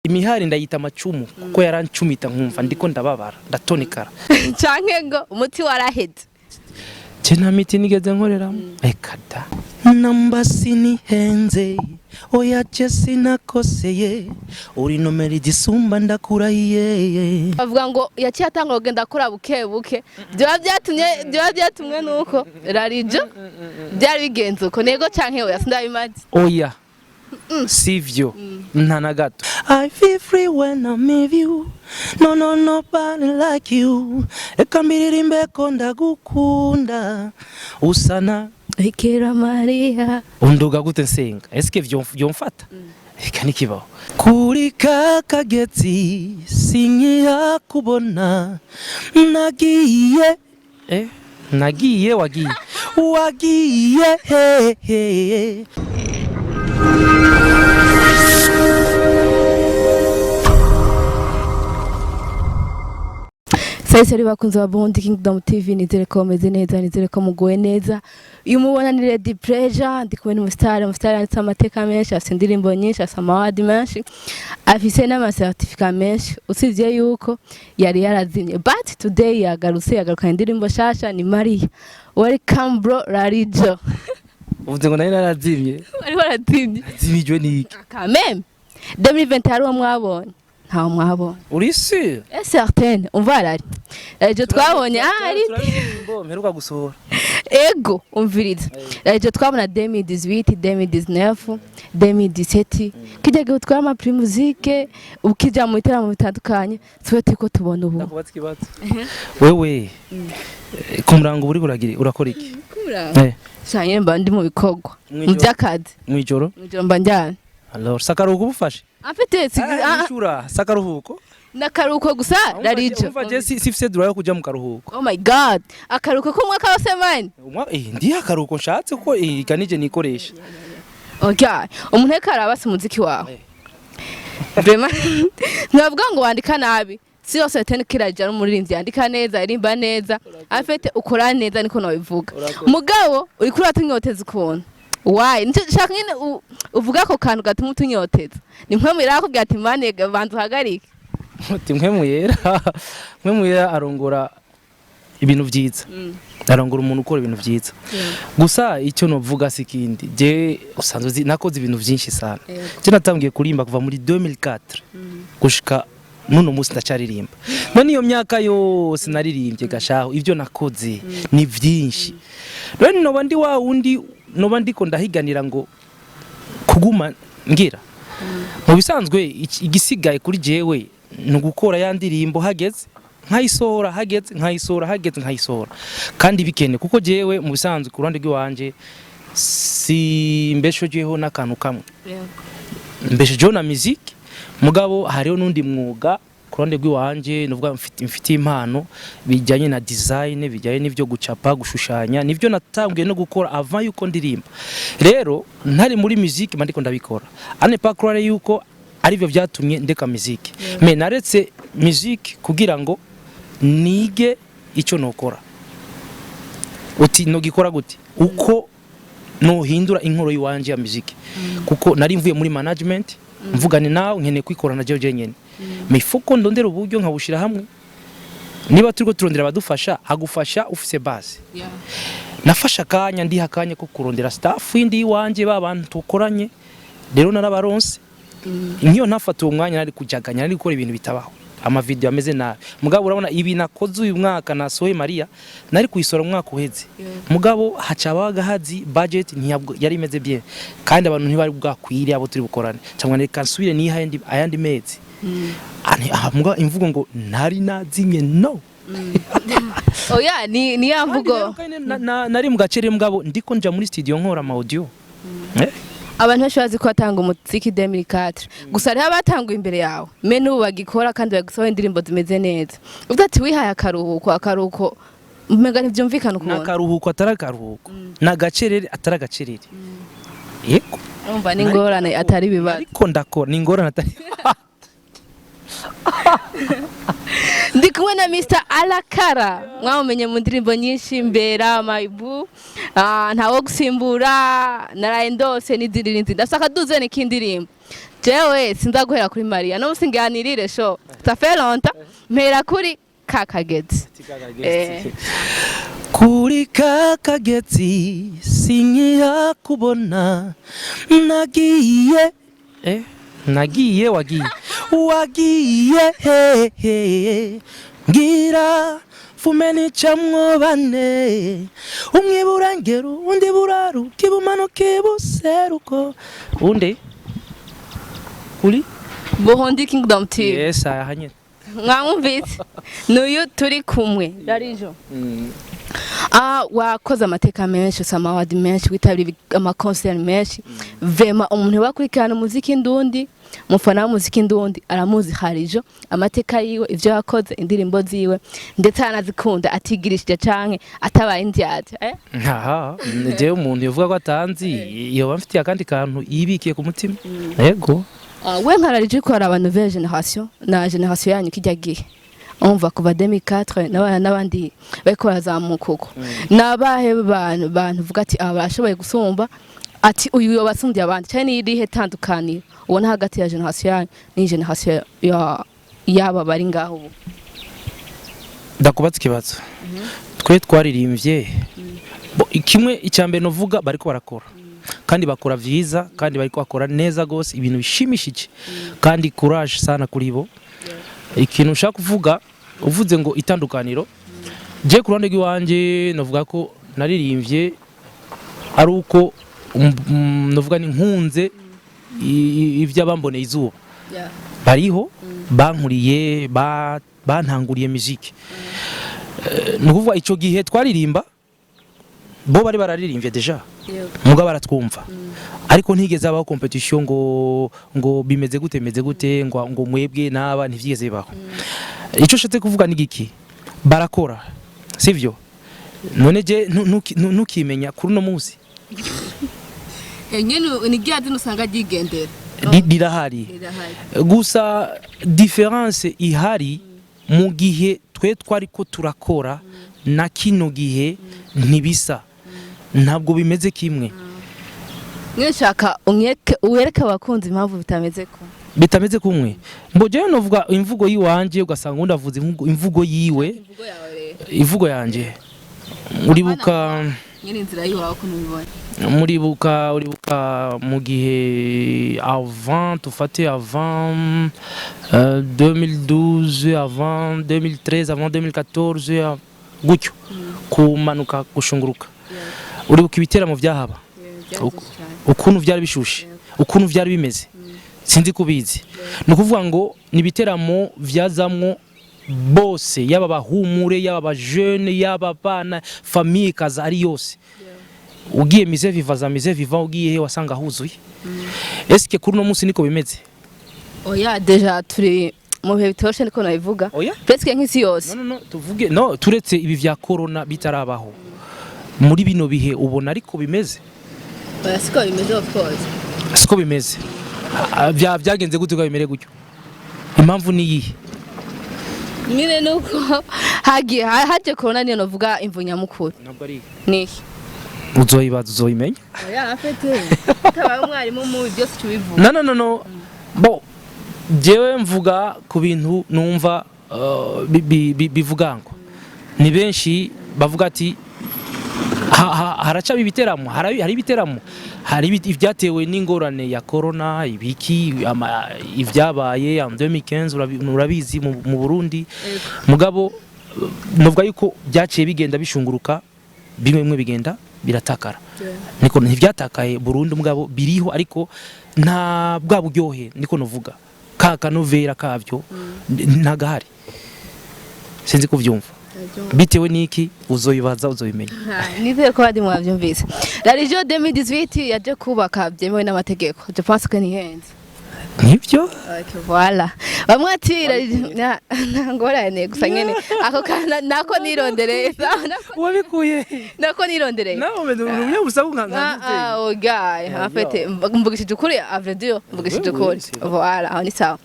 imihari ndayita amacumu kuko yarancumita nkumva ndiko ndababara ndatonekara canke ngo umuti waraheze je nta miti nigeze nkoreramo ekada namba sinihenze oya je sinakoseye uri nomero idisumba ndakurahiye bavuga ngo yaciye atanga kugenda akora buke buke byo byatumwe nuko rarijo byari bigenze uko nego canke oya sindabimaze oya sivyo nta na gato I feel free when I'm with you no nobody like you ekambiririmbe ko ndagukunda usana Bikira Maria unduga gute nsenga eske vyomfata eka nikibaho kuri kakagezi sinyiha kubona nagiye nagiye wagiye he Saiseri bakunze babundi Kingdom TV nizere ko meze neza nizere ko mugoye neza uyu mubona ni Ready Pleasure ndi kumwe n'umustar yanditse amateka menshi afite indirimbo nyinshi afite amawadi menshi afise n'amasertifika menshi usivye yuko yari yarazimye but today yagarukana indirimbo shasha ni Maria welcome bro Rarijo uvuze ngo nari narazimye wari warazimye zimijwe niki kameme 2020 hari mwabonye nta mwabonye uri sûr certain umvarari je twabonye ari indirimbo mperuka gusohora ego umviriza je twabona 2018 2019 2017 kijya gutwara ama prix musique ukija mu bitaramo bitandukanye twe turiko tubona ubu ndakubatse kibazo wewe kumurango buri urakora iki kumura sanye mba ndi mu bikogwa mu byakazi mwijoro mba njyana alors sakaruhuko bufashe afite ishura sakaruhuko nakaruhuko gusa Rarijo umva je sifise droit yo kuja mu karuhuko oh my god akaruhuko ko mwaka wose mine ndi akaruhuko nshatse ko iganije nikoresha okay umuntu ekarabase muziki wawe vraiment ntabwo ngo wandika nabi si yose tene kiraje ari umuririmbyi yandika neza irimba neza afite ukora neza niko nabivuga mugabo uri kuri atunyoteza ukuntu why nshaka nyine uvuga ko kantu gatuma utunyoteza ni mwe mwira ko ati mane bantu ahagarike uti mwe muyera arongora ibintu byiza arongora umuntu ukora ibintu byiza gusa icyo novuga sikindi je usanzwe nakoze ibintu byinshi sana je natangiye kurimba kuva muri 2004 gushika nuno musi ndacaririmba none iyo myaka yose naririmbye gashaho ivyo nakoze ni byinshi rero no bandi wa undi no bandiko ndahiganira ngo kuguma ngira mu bisanzwe igisigaye kuri jewe no gukora yandirimbo hageze nkayisohora nkayisohora kandi bikene kuko jewe mu bisanzwe ku ruhande rw'iwanje si mbeshojeho n'akantu kamwe mbeshojeho na musique mugabo hariho nundi mwuga ku ruhande rw'iwanje nuvuga mfite impano bijyanye na design bijyanye n'ivyo gucapa gushushanya nivyo natangiye no gukora avant yuko ndirimba rero ntari muri musique mandiko ndabikora ane pas croire yuko arivyo byatumye ndeka musique mais naretse musique kugira ngo nige icyo nokora uti no gikora gute uko no hindura inkoro yiwanje ya musique kuko nari mvuye muri management mvugane nawe nkene kwikorana je nyene mifuko ndondera uburyo nkabushira hamwe niba turiko turondera abadufasha agufasha ufise base nafasha kanya ndi hakanya ko kurondera staff indi wanje babantu tukoranye rero narabaronse nkiyo ntafata uwo mwanya nari kujaganya nari gukora ibintu bitabaho ama video ameze nabi mugabo urabona ibi nakoze uyu mwaka nasohoye Maria nari kuyisora mwaka uheze mugabo hacabaga hazi budget ntiyabwo yari imeze bien kandi abantu ntibari bwakwire abo turi bukorane cyangwa ne kansubire ni ayandi mezi mugabo imvugo ngo nari nazimye no oya ni yamvugo nari mu gacere mugabo ndiko nja muri studio nkora ama audio abantu bashabazi ko atanga umuziki 2004 gusa rero batanga imbere yawe me n'ubu bagikora kandi bagusohoye indirimbo zimeze neza uvuga ati wihaye akaruhuko umega ntibyumvikana ukuntu nakaruhuko atarakaruhuko nagacerere ataragacerere yego umva ni ngorane atari bibazo ariko ndakora ni ngorane atari ndi kumwe na Mr Alakara mwamenye mu ndirimbo nyinshi mbera maibu ntawo gusimbura naraye ndose n'izindi ndasaka duzene kindirimbo jewe sindaguhera kuri Maria no musinganirire sho ça fait longtemps mpera kuri kakagezi kuri kakagezi sinkiya kubona nagiye nagiye wagiye ngira fumeni chamwo bane umwe burangero undi buraru kibumanuke buseruko unde kuri Burundi Kingdom TV yes ahanye mwamvise nuyu turi kumwe darijo wakoze amateka menshi usama award menshi witabira ama concert menshi vema umuntu wakurikirana umuziki ndundi mufana w'umuziki ndundi aramuzi harijo amateka yiwe ivyo yakoze indirimbo ziwe ndetse anazikunda atigirishije canke atabaye indyaje je umuntu yovuga ko atanzi yoba mfitiye akandi kantu yibikiye ku mutima yego we nkararije ko ari abantu ve generation na generation yanyu kijya gihe umva kuva 2004 n'abandi bariko barazamuka uko nabahe bantu vuga ati barashoboye gusumba ati uyu yobasumbye abandi cyane irihe tandukaniro ubona hagati ya generation yanyu ni generation yaba bari ngaho ubu ndakubatse ikibazo twe twaririmbye kimwe icyambere novuga bariko barakora kandi bakora vyiza kandi bariko bakora neza gose ibintu bishimishije kandi courage sana kuri bo ikintu ushaka kuvuga uvuze ngo itandukaniro je ku ruhande rw'iwanje novuga ko naririmbye ari uko novuga ni nkunze ivy'abamboneye izuba bariho bankuriye bantanguriye musique nukuvuga ico gihe twaririmba bo bari bararirimbye deja muga baratwumva ariko ntigeze abaho competition ngo bimeze gute ngo mwebwe naba ntivyigeze bibaho ico shatse kuvuga ni giki barakora sivyo none je ntukimenya kuri no muzi nyene ni gyadi nusanga gigendera dirahari gusa difference ihari mu gihe twe twariko turakora na kino gihe ntibisa ntabwo bimeze kimwe mweshaka uwereke abakunzi impamvu bitameze kumwe mboje novuga imvugo yiwanje ugasanga undavuze imvugo yiwe ivugo yanje uribuka nyine inzira yiwawe ko nubibona uribuka mu gihe avant tufate avant 2012 avant 2013 avant 2014 gutyo kumanuka gushunguruka uribuka ibiteramo byahaba ukuntu byari bishushe ukuntu byari bimeze sinzi kubizi nukuvuga ngo ni ibiteramo vyazamwo bose yaba bahumure yaba jeune yaba bana famille kaza ari yose ugiye mise viva ugiye he wasanga huzuye eske kuri no munsi niko bimeze oya deja turi mu bihe bitoshe niko nabivuga presque nk'isi yose no tuvuge no turetse ibi vya corona bitarabaho muri bino bihe ubona ariko bimeze siko bimeze of course siko bimeze byagenze gute ko bimere gutyo impamvu ni yihe nyine nuko haje corona niyo novuga imvunya mukuru ntabwo ari niki uzoyimenya oya afete tabaye umwarimu mu byose cyubivuga no bo jewe mvuga ku bintu numva bivuga ngo ni benshi bavuga ati haraca ibiteramo hari ibiteramo hari ibyatewe n'ingorane ya corona ibiki ivyabaye en 2015 urabizi mu Burundi mugabo novuga yuko byaciye bigenda bishunguruka bimwe bigenda biratakara niko ntivyatakaye Burundi mugabo biriho ariko nta bwa buryohe niko novuga kaka novera kavyo ntagahari sinzi kuvyumva bitewe niki uzoyibaza uzoyimenya nizeye ko badi mwavyumvise Rarijo 2018 yaje kubaka byemewe n'amategeko je pense que ni henze nibyo voilà bamwe ati ngorane gusa nyene ako kana nako nirondereye wabikuye nako nirondereye nawe umenya busabu nkanga ogaye afete mbugishije ukuri avredio mbugishije ukuri voilà aho ni sawa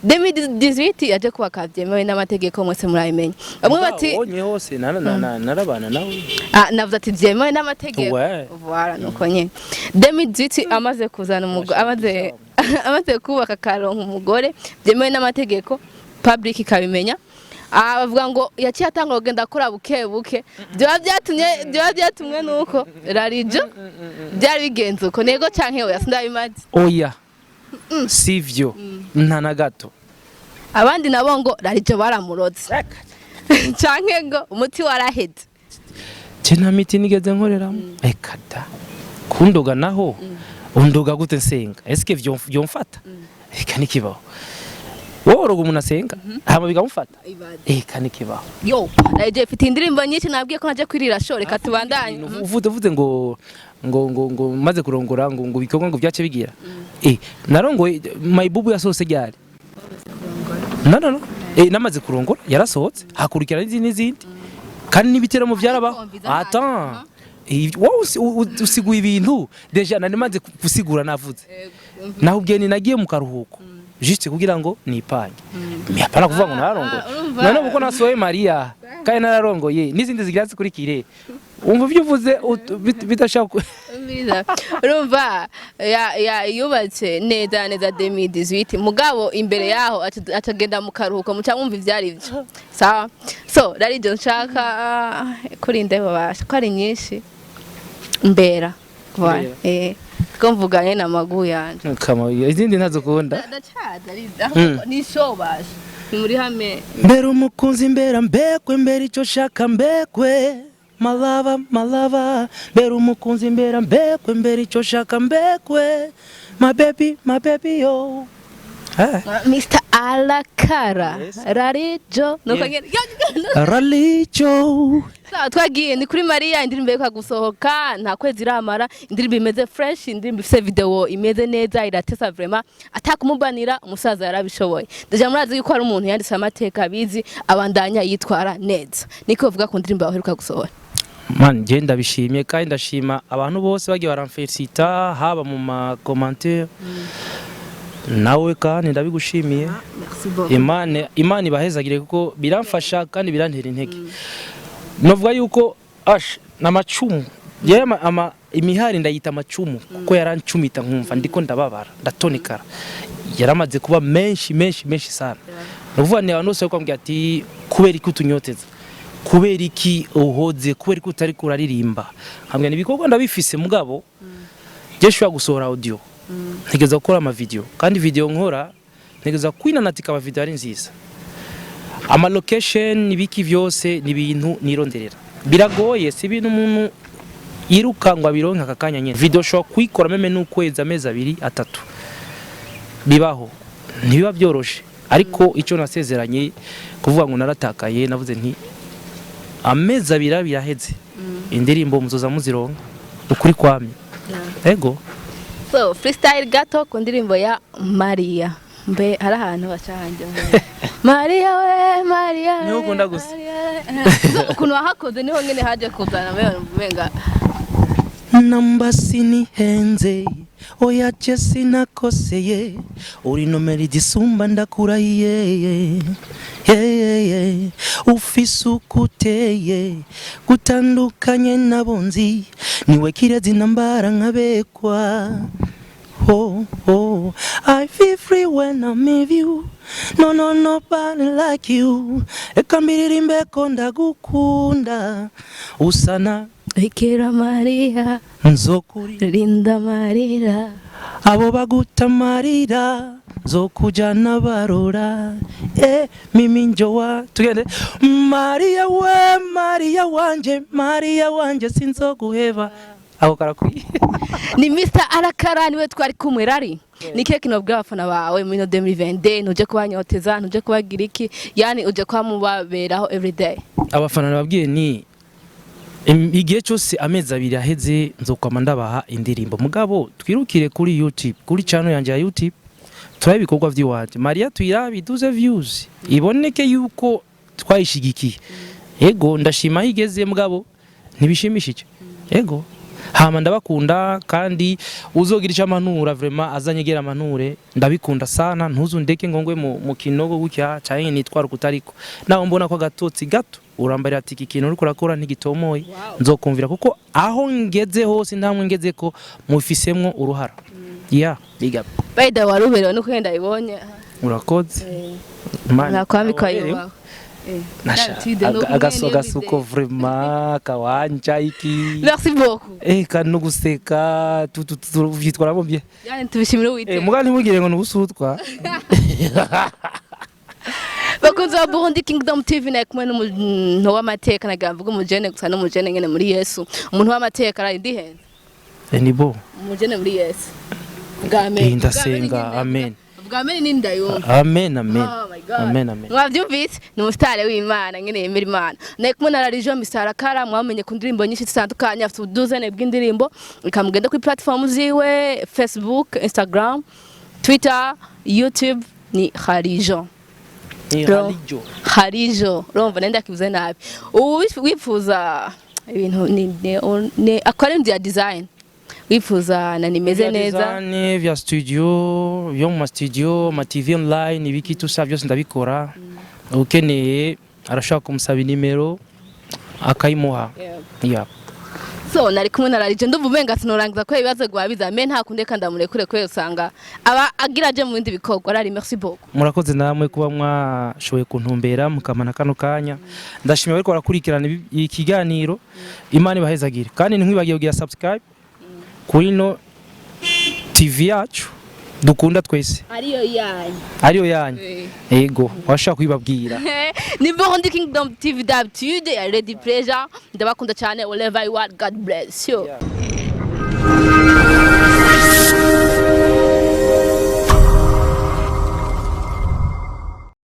2018 yaje kubaka byemewe n'amategeko mwese murayimenya bamwe bati onye hose narabana nawe navuze ati byemewe n'amategeko voilà nuko nyene 2018 amaze kuzana amaze amaze kubaka karonka umugore byemewe n'amategeko public ikabimenya bavuga ngo yaciye atanga kugenda akora buke buke byo byatumwe nuko rarijo byari bigenze uko nego canke oya sindabimaze oya sivyo nta na gato abandi nabo ngo rarijo baramuroze canke ngo umuti waraheze nta miti nigeze nkoreramo ekada kundoga naho undoga gute nsenga eske vyomfata eka nikibaho woroga umuntu asenga hama bigamufata eka nikibaho yo rarijo ifite indirimbo nyinshi nabwiye ko naje kwirira show reka tubandanye uvuze ngo maze kurongora ngo bikorwa ngo byace bigira narongoye mayibubu yasohose ryari no namaze kurongora yarasohotse hakurikira n'izindi kandi n'ibiteramo byarabaho attends wowe usiguye ibintu deja nanimaze gusigura navuze naho ubwene nagiye mu karuhuko juste kugira ngo nipanye miyapana kuvuga ngo nararongora none uko nasohoye Maria kandi nararongoye n'izindi zigira zikurikire umva ibyo uvuze bidashaka urumva yubatse neza 2018 mugabo imbere yaho atagenda mu karuhuko muca mwumva ivyari byo sawa so rarijo nshaka kuri ndebo basha ko ari nyinshi mbera ko mvuganye na magu yanje kama izindi ntazukunda ndacaza ni show basha ni muri hame mbere umukunzi mbere ico shaka mbekwe malava mbere umukunzi mbere ico shaka mbekwe my baby yo Mr. Alakara rarijo rarijo twagiye ni kuri Maria indirimbo yo gusohoka nta kwezi iramara indirimbo imeze fresh indirimbo ifite video imeze neza iratesa vraiment atakumubanira umusaza yarabishoboye ndaje murazi yuko ari umuntu yanditse amateka bizi abandanya yitwara neza niko uvuga ku ndirimbo yaheruka gusohora man genda bishimye kandi ndashima abantu bose bagiye baramfelicita haba mu ma commentaire nawe kandi ndabigushimiye Imana ibahezagire kuko biramfasha kandi birantera intege novuga yuko namacumu imihari ndayita amacumu kuko yarancumita nkumva ndiko ndababara ndatonekara yaramaze kuba menshi sana novuga ne abantu bose bakwambye ati kubera iki utunyoteza kubera iki uhoze kubera iki utari kuraririmba hamwe nibikorwa ndabifise mugabo jeshuwa gusohora audio ntegeza gukora ama video kandi video nkora ntegeza kwinanatika aba video ari nziza ama location nibiki vyose ni ibintu nironderera biragoye si ibintu umuntu yiruka ngo abironka akakanya nyene video show kwikora meme n'ukwezi amezi 2-3 bibaho ntibiba byoroshe ariko ico nasezeranye kuvuga ngo naratakaye navuze nti amezi 2 biraheze indirimbo muzoza muzironka ukuri kwami ego so freestyle gato ku ndirimbo ya Maria mbe hari ahantu bacahanje Maria we Maria niho ukunda gusa ukuntu wahakoze niho ngene haje kuzana menga namba sinihenze oya Jesse nakoseye uri nomeri disumba ndakurahiye ufise ukuteye gutandukanye nabonzi niwe kirezi nambara nkabekwa I feel free when I'm with you nobody like you ekambiririmbe ko ndagukunda usana Bikira Maria nzokuririnda marira abo bagutamarira zokujana barora mimi njowa tugende Maria we Maria wanje sinzoguheba aho karakuri ni Mr. Alakara niwe twari kumwe rari nike kinobwa abafana bawe mu 2020 ntuje kubanyoteza ntuje kubagira iki yani uje kwamubaberaho everyday abafana nababwiye ni igihe cyose amezi 2 aheze nzokwama ndabaha indirimbo mugabo twirukire kuri YouTube kuri channel yanje ya YouTube turabikorwa vy'iwanje Maria tuyirabi 12 views iboneke yuko twayishigikiye ego ndashima higeze mugabo ntibishimishije ego hama ndabakunda kandi uzogira icamanura vraiment azanyegera amanure ndabikunda sana ntuzundeke ngongwe mu kinogo gutya cyane nitwara kutariko naho mbona ko gatotsi gato urambara ati ikintu uri kurakora ntigitomoye nzokumvira kuko aho ngeze hose ndamwe ngeze ko mufisemwo uruhara yeah big up bayida waruberewe nuko yenda ibonye urakoze nakwambika yiwa agasuko vraiment kawanja iki merci beaucoup kanu guseka vyitwaramo bye yani tubishimire wite mugani mugire ngo nubusutwa bakunze wa Burundi Kingdom TV na kumwe n'umuntu w'amateka nagamvuga umujene gusa n'umujene ngene muri Yesu umuntu w'amateka ari ndihenze ni bo umujene muri Yesu bwame ndasenga amen bwame ni ndayo amen amen oh my god amen amen mwavyumvise ni umustare w'Imana ngene yemera Imana na kumwe na iriho Mr Kara mwamenye ku ndirimbo nyinshi zitandukanye afite uduzene bw'indirimbo ikamugenda kuri platform ziwe Facebook Instagram Twitter YouTube ni iriho iriho urumva nenda kivuze nabi ubu wifuza ibintu ni akora ndi design wifuza na nimeze neza ni vya studio yo mu studio ma TV online ibiki tusa byose ndabikora ukeneye arashaka kumusaba nimero akayimuha yeah so nari kumwe na iriho ndumva umenga sinorangiza ko ibibazo gwabiza me nta kunde kandi amurekure kwe usanga aba agira je mu bindi bikorwa ari merci beaucoup murakoze namwe kuba mwashoboye kuntumbera mukamana kano kanya ndashimira bariko barakurikirana ikiganiro Imana ibahezagire kandi ntimwibagiye kugira subscribe kuri no TV yacu dukunda twese ariyo yanyu yego washaka kwibabwira ni Burundi Kingdom TV d'habitude ya Ready Plaisir ndabakunda cyane wherever you are God bless you